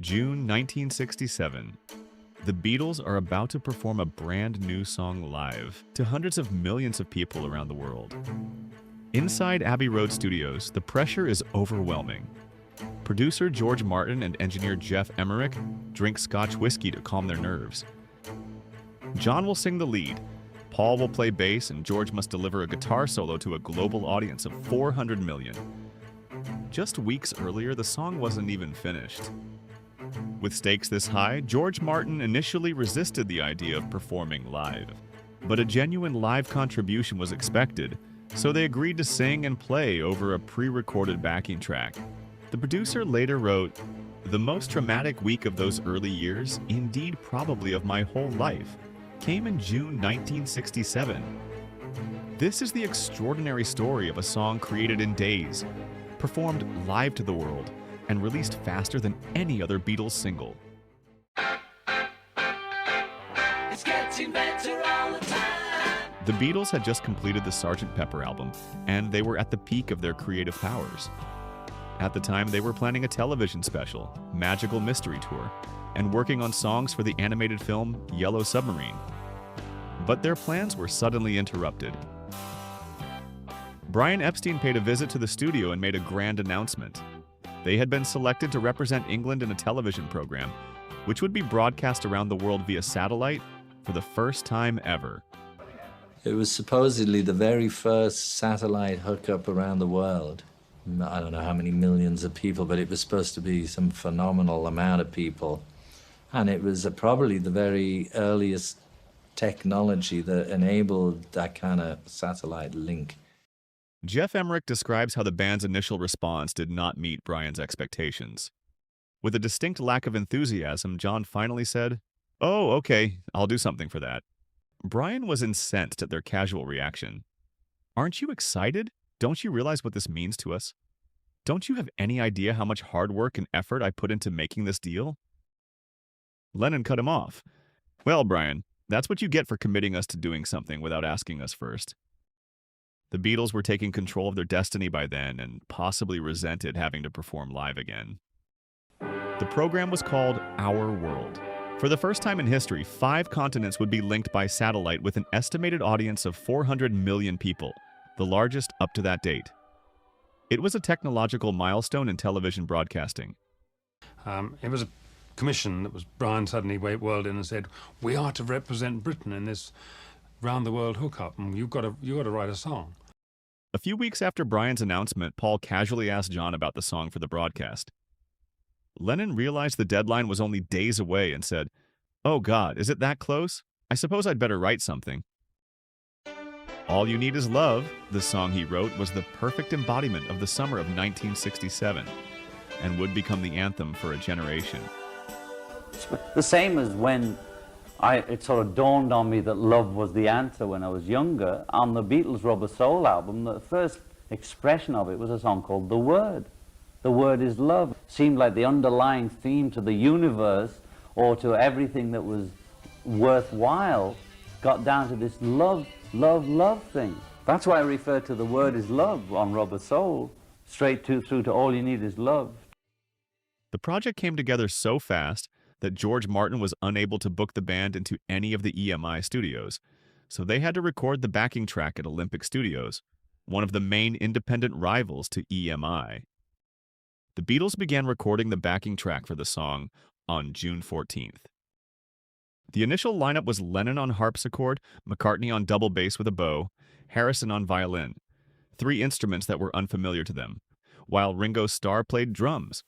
June 1967. The Beatles are about to perform a brand new song live to hundreds of millions of people around the world. Inside Abbey Road Studios, the pressure is overwhelming. Producer George Martin and engineer Geoff Emerick drink Scotch whiskey to calm their nerves. John will sing the lead, Paul will play bass, and George must deliver a guitar solo to a global audience of 400 million. Just weeks earlier, the song wasn't even finished. With stakes this high, George Martin initially resisted the idea of performing live. But a genuine live contribution was expected, so they agreed to sing and play over a pre-recorded backing track. The producer later wrote, "The most traumatic week of those early years, indeed probably of my whole life, came in June 1967. This is the extraordinary story of a song created in days, performed live to the world, and released faster than any other Beatles single." It's getting better all the time. The Beatles had just completed the Sgt. Pepper album, and they were at the peak of their creative powers. At the time, they were planning a television special, Magical Mystery Tour, and working on songs for the animated film Yellow Submarine. But their plans were suddenly interrupted. Brian Epstein paid a visit to the studio and made a grand announcement. They had been selected to represent England in a television program, which would be broadcast around the world via satellite for the first time ever. It was supposedly the very first satellite hookup around the world. I don't know how many millions of people, but it was supposed to be some phenomenal amount of people. And it was probably the very earliest technology that enabled that kind of satellite link. Geoff Emerick describes how the band's initial response did not meet Brian's expectations. With a distinct lack of enthusiasm, John finally said, "Oh, okay, I'll do something for that." Brian was incensed at their casual reaction. "Aren't you excited? Don't you realize what this means to us? Don't you have any idea how much hard work and effort I put into making this deal?" Lennon cut him off. "Well, Brian, that's what you get for committing us to doing something without asking us first." The Beatles were taking control of their destiny by then and possibly resented having to perform live again. The program was called Our World. For the first time in history, 5 continents would be linked by satellite with an estimated audience of 400 million people, the largest up to that date. It was a technological milestone in television broadcasting. It was a commission that was Brian suddenly whirled in and said, "We are to represent Britain in this round-the-world hookup, and you've got to write a song." A few weeks after Brian's announcement, Paul casually asked John about the song for the broadcast. Lennon realized the deadline was only days away and said, "Oh God, is it that close? I suppose I'd better write something." All You Need Is Love, the song he wrote, was the perfect embodiment of the summer of 1967 and would become the anthem for a generation. The same as when it sort of dawned on me that love was the answer when I was younger. On the Beatles' Rubber Soul album, the first expression of it was a song called The Word. The word is love. Seemed like the underlying theme to the universe or to everything that was worthwhile got down to this love, love, love thing. That's why I refer to The Word is Love on Rubber Soul, straight through to All You Need Is Love. The project came together so fast that George Martin was unable to book the band into any of the EMI studios, so they had to record the backing track at Olympic Studios, one of the main independent rivals to EMI. The Beatles began recording the backing track for the song on June 14th. The initial lineup was Lennon on harpsichord, McCartney on double bass with a bow, Harrison on violin, 3 instruments that were unfamiliar to them, while Ringo Starr played drums.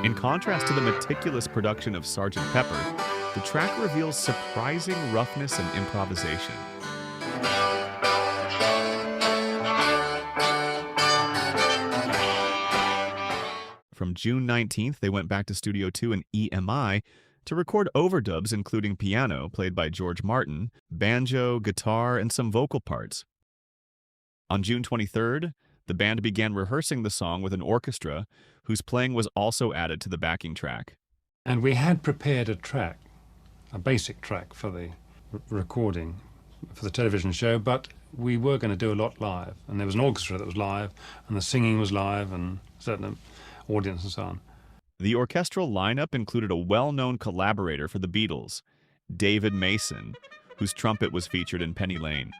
In contrast to the meticulous production of Sgt. Pepper, the track reveals surprising roughness and improvisation. From June 19th, they went back to Studio 2 in EMI to record overdubs including piano, played by George Martin, banjo, guitar, and some vocal parts. On June 23rd, the band began rehearsing the song with an orchestra, whose playing was also added to the backing track. And we had prepared a track, a basic track for the recording, for the television show, but we were going to do a lot live, and there was an orchestra that was live, and the singing was live, and certain audience and so on. The orchestral lineup included a well-known collaborator for the Beatles, David Mason, whose trumpet was featured in Penny Lane.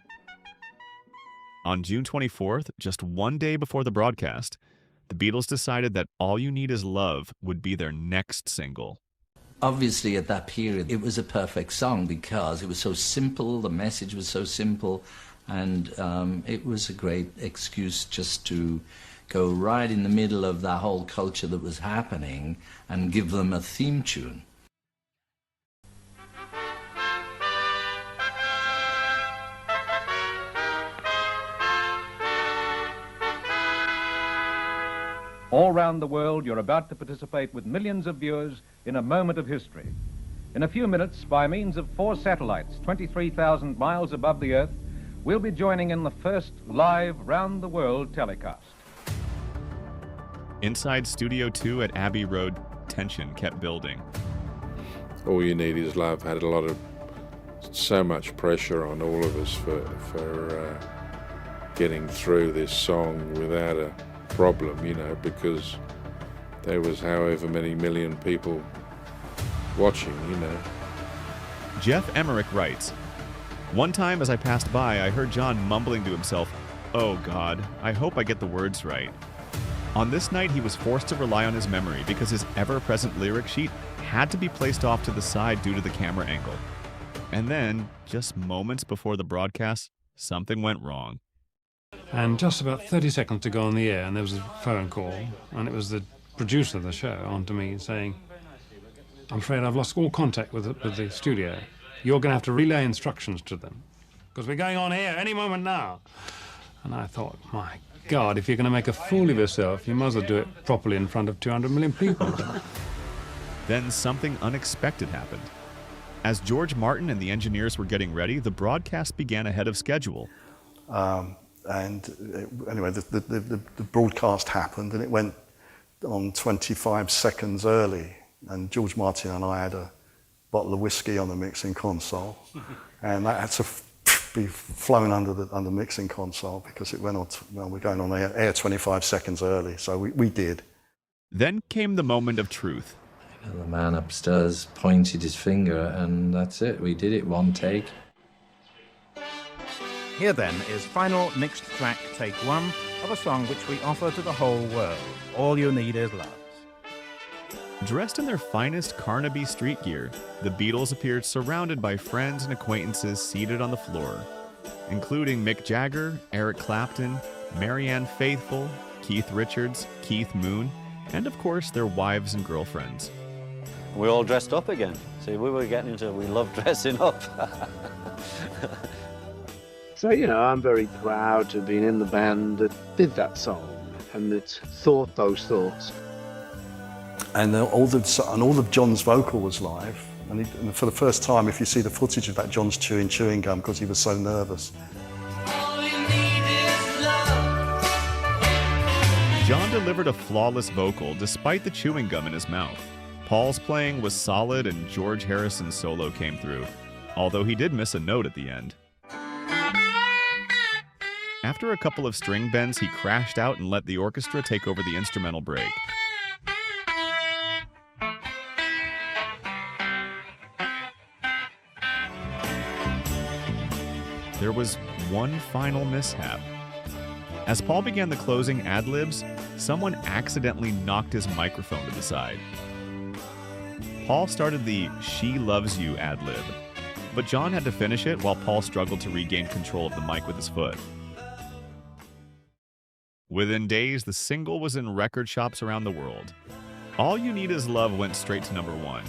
On June 24th, just one day before the broadcast, the Beatles decided that All You Need Is Love would be their next single. Obviously, at that period, it was a perfect song because it was so simple, the message was so simple, and it was a great excuse just to go right in the middle of that whole culture that was happening and give them a theme tune. All round the world, you're about to participate with millions of viewers in a moment of history. In a few minutes, by means of 4 satellites, 23,000 miles above the Earth, we'll be joining in the first live round-the-world telecast. Inside Studio 2 at Abbey Road, tension kept building. All You Need Is Love had so much pressure on all of us for getting through this song without a problem, you know, because there was however many million people watching, you know. Jeff Emmerich writes, "One time as I passed by, I heard John mumbling to himself, 'Oh God, I hope I get the words right.' On this night, he was forced to rely on his memory because his ever-present lyric sheet had to be placed off to the side due to the camera angle. And then, just moments before the broadcast, something went wrong. And just about 30 seconds to go on the air, and there was a phone call, and it was the producer of the show on to me saying, 'I'm afraid I've lost all contact with the studio. You're going to have to relay instructions to them, because we're going on air any moment now.' And I thought, my God, if you're going to make a fool of yourself, you might as well do it properly in front of 200 million people." Then something unexpected happened. As George Martin and the engineers were getting ready, the broadcast began ahead of schedule. Anyway, the broadcast happened, and it went on 25 seconds early. And George Martin and I had a bottle of whiskey on the mixing console, and that had to be flown under the mixing console because it went on. We're going on air 25 seconds early, so we did. Then came the moment of truth. And the man upstairs pointed his finger, and that's it. We did it, one take. Here then is final mixed track take 1 of a song which we offer to the whole world. All You Need Is Love. Dressed in their finest Carnaby street gear, the Beatles appeared surrounded by friends and acquaintances seated on the floor, including Mick Jagger, Eric Clapton, Marianne Faithfull, Keith Richards, Keith Moon, and of course their wives and girlfriends. We all dressed up again. See, we love dressing up. So, you know, I'm very proud to have been in the band that did that song and that thought those thoughts. And all of John's vocal was live. And for the first time, if you see the footage of that, John's chewing gum because he was so nervous. All you need is love. John delivered a flawless vocal despite the chewing gum in his mouth. Paul's playing was solid and George Harrison's solo came through, although he did miss a note at the end. After a couple of string bends, he crashed out and let the orchestra take over the instrumental break. There was one final mishap. As Paul began the closing ad-libs, someone accidentally knocked his microphone to the side. Paul started the "She Loves You" ad-lib, but John had to finish it while Paul struggled to regain control of the mic with his foot. Within days, the single was in record shops around the world. All You Need Is Love went straight to number 1,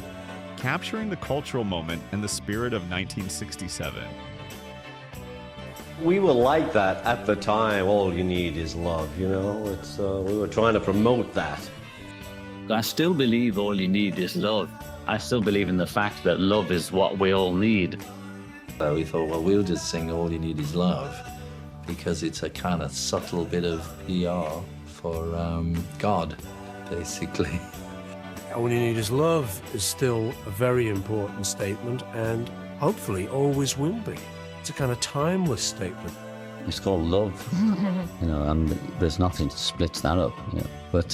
capturing the cultural moment and the spirit of 1967. We were like that at the time. All you need is love, you know. We were trying to promote that. I still believe all you need is love. I still believe in the fact that love is what we all need. So we thought, well, we'll just sing All You Need Is Love because it's a kind of subtle bit of PR for God, basically. All You Need Is Love is still a very important statement and hopefully always will be. It's a kind of timeless statement. It's called love, you know, and there's nothing that splits that up, you know. But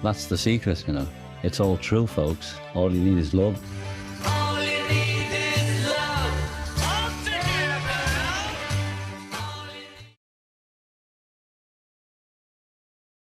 that's the secret, you know. It's all true, folks. All you need is love.